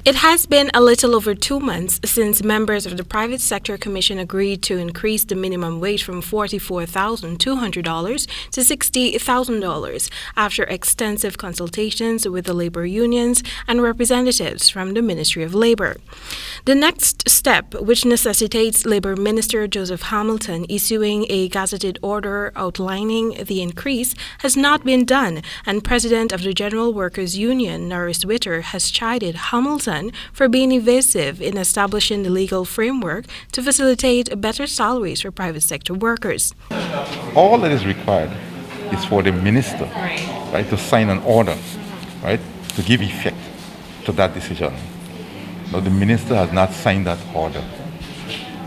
It has been a little over 2 months since members of the Private Sector Commission agreed to increase the minimum wage from $44,200 to $60,000 after extensive consultations with the labor unions and representatives from the Ministry of Labor. The next step, which necessitates Labor Minister Joseph Hamilton issuing a gazetted order outlining the increase, has not been done, and President of the General Workers Union, Norris Witter, has chided Hamilton for being evasive in establishing the legal framework to facilitate better salaries for private sector workers. All that is required is for the minister, right, to sign an order, right, to give effect to that decision. Now, the minister has not signed that order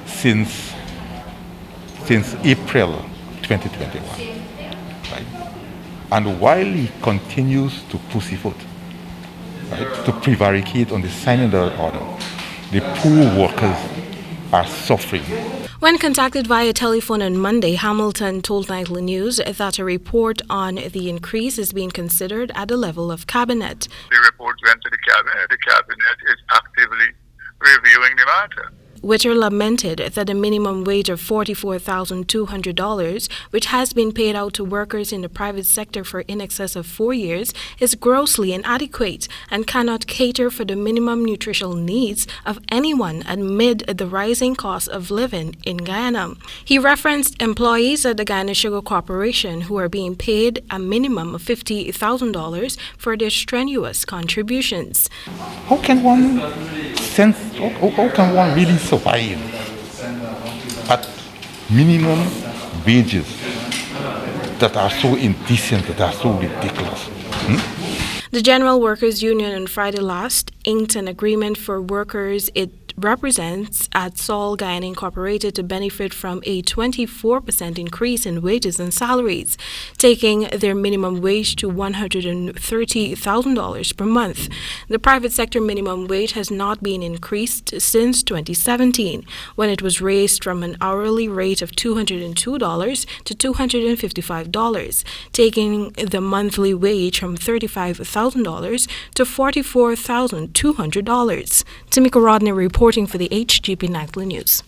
since April 2021, right? And while he continues to pussyfoot, right, to prevaricate on the signing of the order, the poor workers are suffering. When contacted via telephone on Monday, Hamilton told Nightly News that a report on the increase is being considered at the level of cabinet. The report went to the cabinet. The cabinet is actively reviewing the matter. Witter lamented that the minimum wage of $44,200, which has been paid out to workers in the private sector for in excess of 4 years, is grossly inadequate and cannot cater for the minimum nutritional needs of anyone amid the rising cost of living in Guyana. He referenced employees at the Guyana Sugar Corporation who are being paid a minimum of $50,000 for their strenuous contributions. How can one really survive at minimum wages that are so indecent, that are so ridiculous? The General Workers Union on Friday last inked an agreement for workers it represents at Sol Guyana Incorporated to benefit from a 24% increase in wages and salaries, taking their minimum wage to $130,000 per month. The private sector minimum wage has not been increased since 2017, when it was raised from an hourly rate of $202 to $255, taking the monthly wage from $35,000 to $44,200. Temika Rodney reporting for the HGP Nightly News.